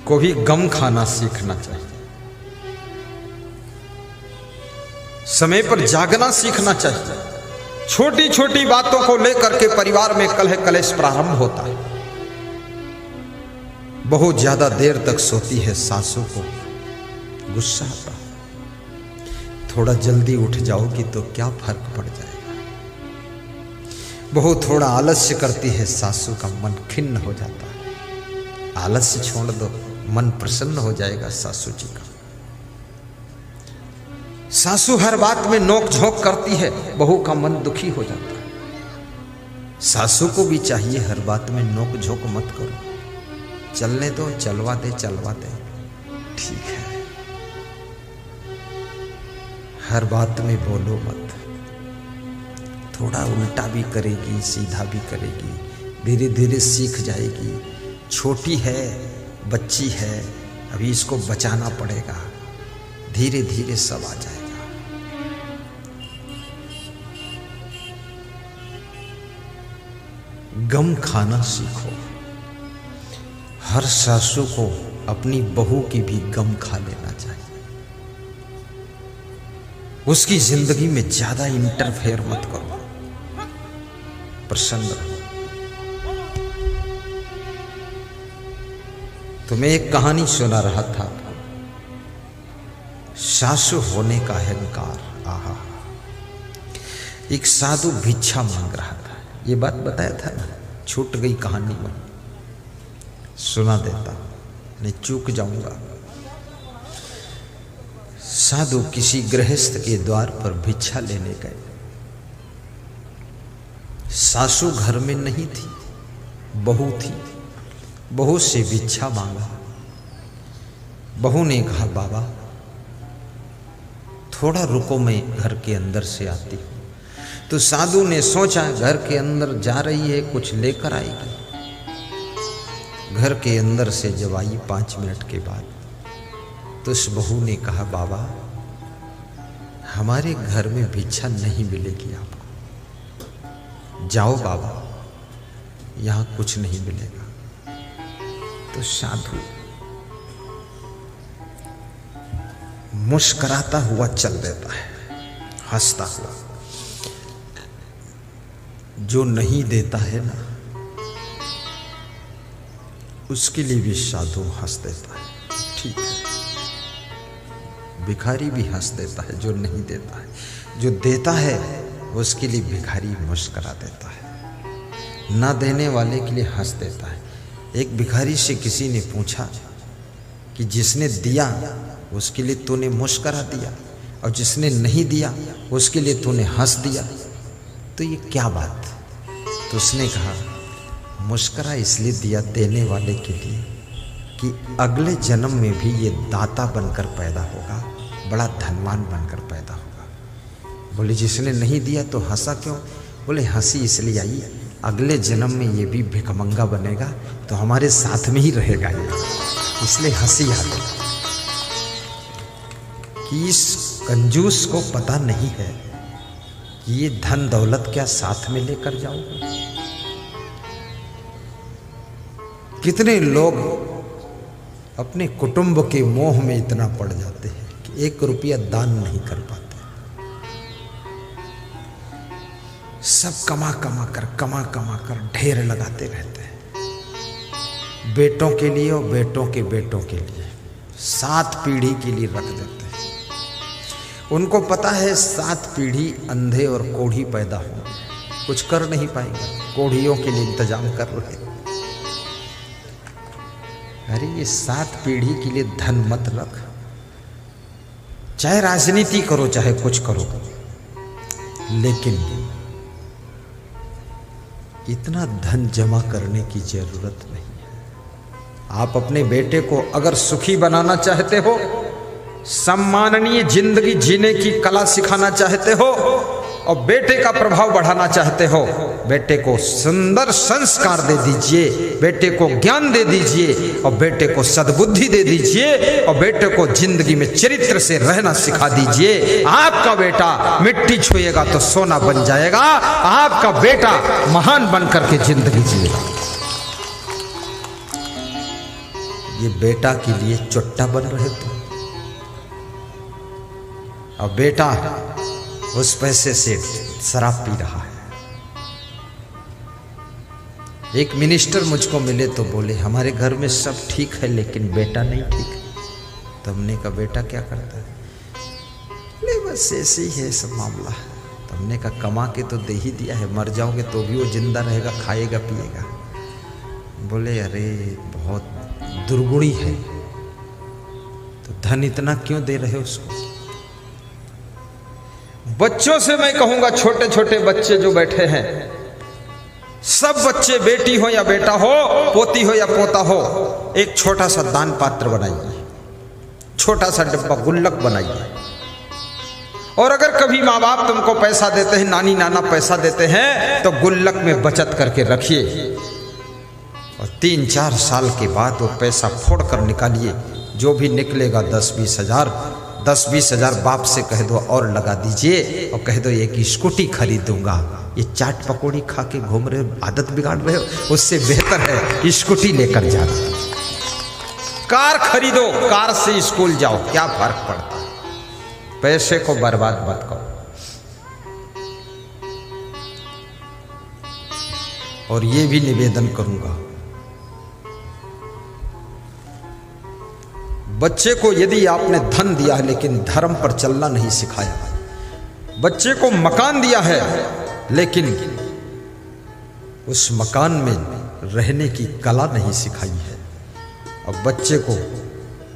को भी गम खाना सीखना चाहिए, समय पर जागना सीखना चाहिए। छोटी छोटी बातों को लेकर के परिवार में कलह कलेश प्रारंभ होता है। बहुत ज्यादा देर तक सोती है सासू को गुस्सा आता है, थोड़ा जल्दी उठ जाओगी तो क्या फर्क पड़ जाएगा। बहुत थोड़ा आलस्य करती है सासू का मन खिन्न हो जाता है। आलस्य छोड़ दो, मन प्रसन्न हो जाएगा सासू जी का। सासू हर बात में नोक झोंक करती है, बहू का मन दुखी हो जाता है। सासू को भी चाहिए हर बात में नोक झोंक मत करो, चलने दो, चलवा दे ठीक है, हर बात में बोलो मत। थोड़ा उल्टा भी करेगी, सीधा भी करेगी, धीरे धीरे सीख जाएगी। छोटी है, बच्ची है, अभी इसको बचाना पड़ेगा, धीरे धीरे सब आ जाएगा। गम खाना सीखो। हर सासू को अपनी बहू की भी गम खा लेना चाहिए। उसकी जिंदगी में ज्यादा इंटरफेयर मत करो, प्रसन्न रहो। तुम्हें एक कहानी सुना रहा था, सासू होने का अहंकार। आहा, एक साधु भिक्षा मांग रहा था, ये बात बताया था ना, छूट गई कहानी में, सुना देता नहीं चूक जाऊंगा। साधु किसी गृहस्थ के द्वार पर भिक्षा लेने गए। सासू घर में नहीं थी, बहू थी। बहू से भिक्षा मांगा। बहू ने कहा, बाबा थोड़ा रुको, मैं घर के अंदर से आती हूं। तो साधु ने सोचा घर के अंदर जा रही है, कुछ लेकर आएगी। घर के अंदर से जब आई 5 मिनट के बाद, तो उस बहू ने कहा, बाबा हमारे घर में भिक्षा नहीं मिलेगी आपको, जाओ बाबा, यहां कुछ नहीं मिलेगा। तो साधु मुस्कुराता हुआ चल देता है, हंसता हुआ। जो नहीं देता है ना, उसके लिए भी साधु हंस देता है। ठीक है, भिखारी भी हंस देता है जो नहीं देता है। जो देता है उसके लिए भिखारी मुस्कुरा देता है, ना देने वाले के लिए हंस देता है। एक भिखारी से किसी ने पूछा कि जिसने दिया उसके लिए तूने मुस्कुरा दिया, और जिसने नहीं दिया उसके लिए तूने हंस दिया, तो ये क्या बात? तो उसने कहा, मुस्कुरा इसलिए दिया देने वाले के लिए कि अगले जन्म में भी ये दाता बनकर पैदा होगा, बड़ा धनवान बनकर पैदा होगा। बोले जिसने नहीं दिया तो हंसा क्यों? बोले हंसी इसलिए आई, अगले जन्म में ये भी भिखमंगा बनेगा तो हमारे साथ में ही रहेगा ये, इसलिए हंसी आ गई। कि इस कंजूस को पता नहीं है कि ये धन दौलत क्या साथ में लेकर जाओगे। कितने लोग अपने कुटुंब के मोह में इतना पड़ जाते हैं कि 1 रुपया दान नहीं कर पाते। सब कमा कमा कर ढेर लगाते रहते हैं, बेटों के लिए और बेटों के बेटों के लिए, 7 पीढ़ी के लिए रख देते हैं। उनको पता है 7 पीढ़ी अंधे और कोढ़ी पैदा हो, कुछ कर नहीं पाएंगे, कोढ़ियों के लिए इंतजाम कर रहे हैं। अरे ये 7 पीढ़ी के लिए धन मत रख, चाहे राजनीति करो चाहे कुछ करो, लेकिन इतना धन जमा करने की जरूरत नहीं है। आप अपने बेटे को अगर सुखी बनाना चाहते हो, सम्माननीय जिंदगी जीने की कला सिखाना चाहते हो, और बेटे का प्रभाव बढ़ाना चाहते हो, बेटे को सुंदर संस्कार दे दीजिए, बेटे को ज्ञान दे दीजिए, और बेटे को सद्बुद्धि दे दीजिए, और बेटे को जिंदगी में चरित्र से रहना सिखा दीजिए। आपका बेटा मिट्टी छुएगा तो सोना बन जाएगा, आपका बेटा महान बनकर के जिंदगी जिएगा। ये बेटा के लिए चुट्टा बन रहे तुम। अब बेटा उस पैसे से शराब पी रहा है। एक मिनिस्टर मुझको मिले तो बोले हमारे घर में सब ठीक है लेकिन बेटा नहीं ठीक है। तो हमने कहा बेटा क्या करता है? बोले बस ऐसे ही है सब मामला। तो हमने कहा कमा के तो दे ही दिया है, मर जाओगे तो भी वो जिंदा रहेगा, खाएगा पिएगा। बोले अरे बहुत दुर्गुणी है, तो धन इतना क्यों दे रहे हो उसको? बच्चों से मैं कहूंगा, छोटे छोटे बच्चे जो बैठे हैं, सब बच्चे बेटी हो या बेटा हो, पोती हो या पोता हो, एक छोटा सा दान पात्र बनाइए, छोटा सा डिब्बा गुल्लक बनाइए। और अगर कभी माँ बाप तुमको पैसा देते हैं, नानी नाना पैसा देते हैं, तो गुल्लक में बचत करके रखिए और 3-4 साल के बाद वो पैसा फोड़ कर निकालिए। जो भी निकलेगा 10-20 हजार, 10-20 हजार बाप से कह दो और लगा दीजिए और कह दो एक स्कूटी खरीद दूंगा। ये चाट पकौड़ी खा के घूम रहे हो, आदत बिगाड़ रहे हो, उससे बेहतर है स्कूटी लेकर जाना। कार खरीदो, कार से स्कूल जाओ, क्या फर्क पड़ता है? पैसे को बर्बाद मत करो। और ये भी निवेदन करूंगा, बच्चे को यदि आपने धन दिया है लेकिन धर्म पर चलना नहीं सिखाया, बच्चे को मकान दिया है लेकिन उस मकान में रहने की कला नहीं सिखाई है, और बच्चे को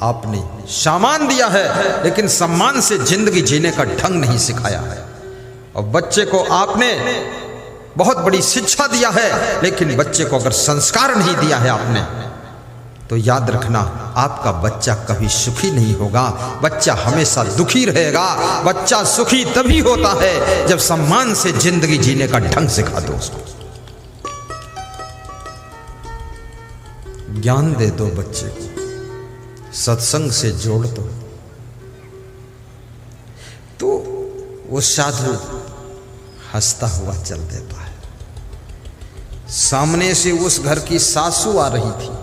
आपने सामान दिया है लेकिन सम्मान से जिंदगी जीने का ढंग नहीं सिखाया है, और बच्चे को आपने बहुत बड़ी शिक्षा दिया है लेकिन बच्चे को अगर संस्कार नहीं दिया है आपने, तो याद रखना आपका बच्चा कभी सुखी नहीं होगा, बच्चा हमेशा दुखी रहेगा। बच्चा सुखी तभी होता है जब सम्मान से जिंदगी जीने का ढंग सिखा दो उसको। ज्ञान दे दो बच्चे को, सत्संग से जोड़ दो, तो वो साधु हंसता हुआ चल देता है। सामने से उस घर की सासू आ रही थी।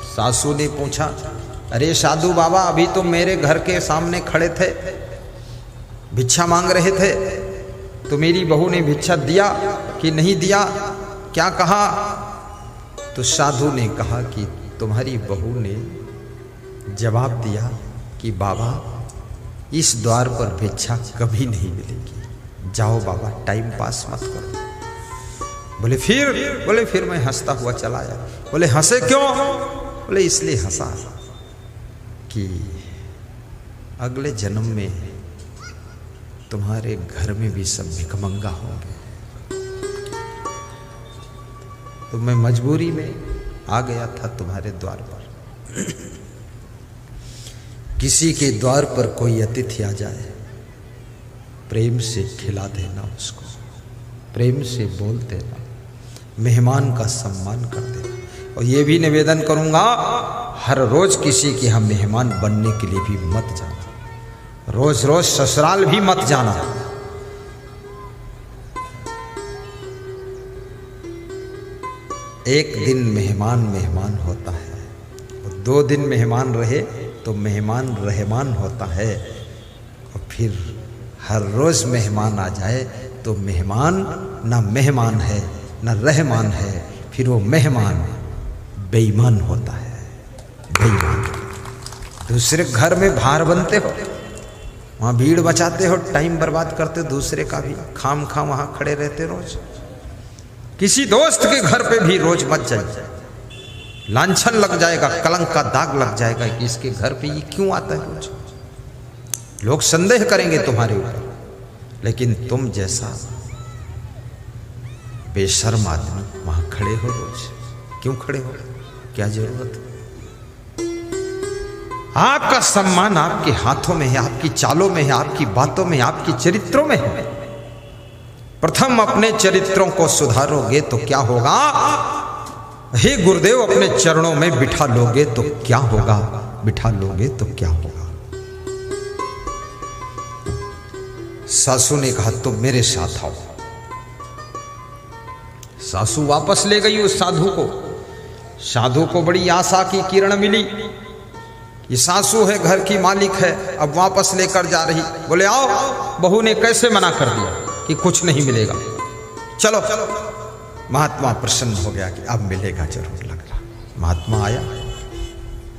सासू ने पूछा, अरे साधु बाबा अभी तो मेरे घर के सामने खड़े थे, भिक्षा मांग रहे थे, तो मेरी बहू ने भिक्षा दिया कि नहीं दिया, क्या कहा? तो साधु ने कहा कि तुम्हारी बहू ने जवाब दिया कि बाबा इस द्वार पर भिक्षा कभी नहीं मिलेगी, जाओ बाबा टाइम पास मत करो। बोले फिर मैं हंसता हुआ चला आया। बोले हंसे क्यों? बोले इसलिए हंसा कि अगले जन्म में तुम्हारे घर में भी सब भिखमंगा होंगे, तो मैं मजबूरी में आ गया था तुम्हारे द्वार पर। किसी के द्वार पर कोई अतिथि आ जाए, प्रेम से खिला देना उसको, प्रेम से बोल देना, मेहमान का सम्मान कर देना। और ये भी निवेदन करूंगा, हर रोज किसी के हम मेहमान बनने के लिए भी मत जाना, रोज रोज ससुराल भी मत जाना। एक दिन मेहमान होता है, 2 दिन मेहमान रहे तो मेहमान रहमान होता है, और फिर हर रोज मेहमान आ जाए तो मेहमान ना मेहमान है ना रहमान है, फिर वो मेहमान बेईमान होता है। बेईमान, दूसरे घर में भार बनते हो, वहाँ भीड़ बचाते हो, टाइम बर्बाद करते हो दूसरे का भी, खाम खा वहाँ खड़े रहते रोज। किसी दोस्त के घर पे भी रोज मत जाइए, लांछन लग जाएगा, कलंक का दाग लग जाएगा कि इसके घर पे ये क्यों आता है रोज। लोग संदेह करेंगे तुम्हारे ऊपर, लेकिन तुम जैसा बेशर्म आदमी वहां खड़े हो रोज, क्यों खड़े हो? क्या जरूरत? आपका सम्मान आपके हाथों में है, आपकी चालों में है, आपकी बातों में, आपकी चरित्रों में है। प्रथम अपने चरित्रों को सुधारोगे तो क्या होगा? हे गुरुदेव अपने चरणों में बिठा लोगे तो क्या होगा? बिठा लोगे तो क्या होगा? सासू ने कहा तुम मेरे साथ आओ। सासू वापस ले गई उस साधु को, साधु को बड़ी आशा की किरण मिली। ये सासू है, घर की मालिक है, अब वापस लेकर जा रही। बोले आओ। बहू ने कैसे मना कर दिया कि कुछ नहीं मिलेगा, चलो। महात्मा प्रसन्न हो गया कि अब मिलेगा जरूर, लग रहा। महात्मा आया,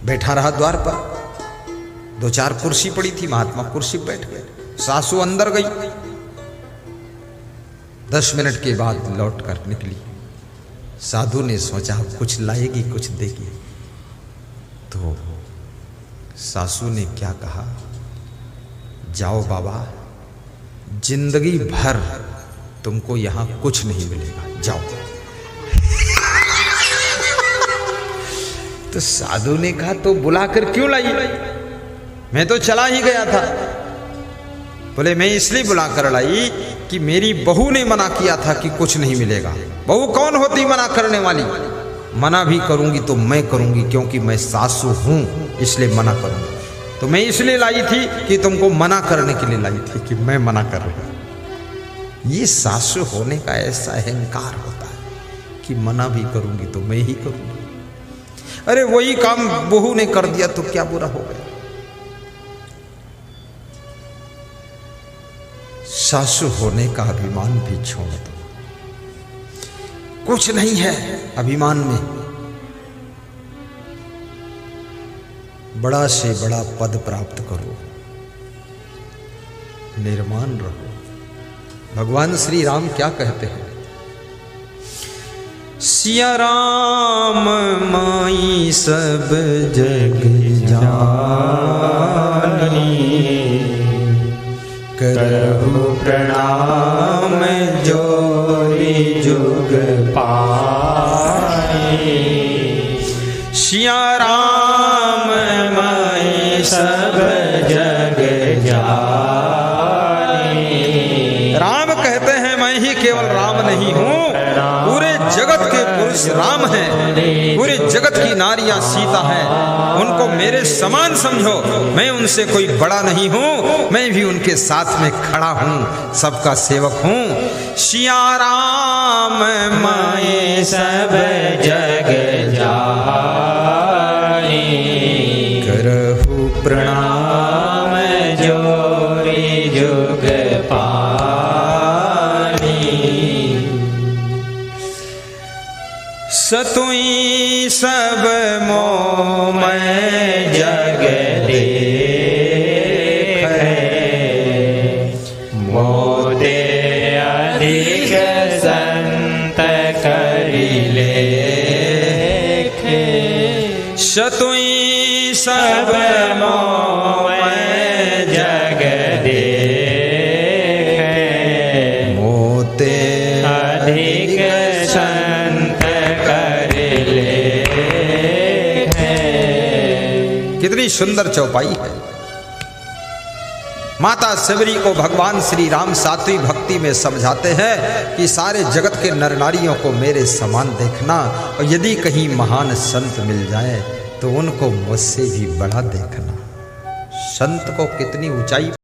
बैठा रहा द्वार पर। 2-4 कुर्सी पड़ी थी, महात्मा कुर्सी पर बैठ गए। सासू अंदर गई। 10 मिनट के बाद लौट कर निकली। साधु ने सोचा कुछ लाएगी, कुछ देगी। तो सासू ने क्या कहा, जाओ बाबा, जिंदगी भर तुमको यहां कुछ नहीं मिलेगा, जाओ। तो साधु ने कहा तो बुलाकर क्यों लाई? मैं तो चला ही गया था। बोले मैं इसलिए बुलाकर लाई कि मेरी बहू ने मना किया था कि कुछ नहीं मिलेगा। बहू कौन होती मना करने वाली? मना भी करूंगी तो मैं करूंगी, क्योंकि मैं सासू हूं, इसलिए मना करूंगी। तो मैं इसलिए लाई थी कि तुमको मना करने के लिए लाई थी कि मैं मना कर रही हूं। ये सासू होने का ऐसा अहंकार होता है कि मना भी करूंगी तो मैं ही करूंगी। अरे वही काम बहू ने कर दिया तो क्या बुरा हो गया? सासू होने का अभिमान भी छोड़ दो। कुछ नहीं है अभिमान में। बड़ा से बड़ा पद प्राप्त करो, निर्माण रहो। भगवान श्री राम क्या कहते हैं? सिया राम माई सब जग जानी, करहु प्रणाम जोरी जुग पाए। सिया राम माई सब जग जानी। राम कहते हैं मैं ही केवल राम नहीं हूं, पूरे जगत के पुरुष राम हैं, पूरे जगत की नारियां सीता हैं। उनको मेरे समान समझो, मैं उनसे कोई बड़ा नहीं हूं, मैं भी उनके साथ में खड़ा हूं, सबका सेवक हूं। सिया राम माए सब जग जानी, करहु प्रणाम जोरी जुग पानी। सतुई सब मोह मैं जग देखे, मोते अधिक संत करि लेखे। सतुई सब मोह मैं जग देखे, मोते अधिक संत करि लेखे। कितनी सुंदर चौपाई है। माता सबरी को भगवान श्री राम सात्विक भक्ति में समझाते हैं कि सारे जगत के नर नारियों को मेरे समान देखना, और यदि कहीं महान संत मिल जाए तो उनको मुझसे भी बड़ा देखना। संत को कितनी ऊंचाई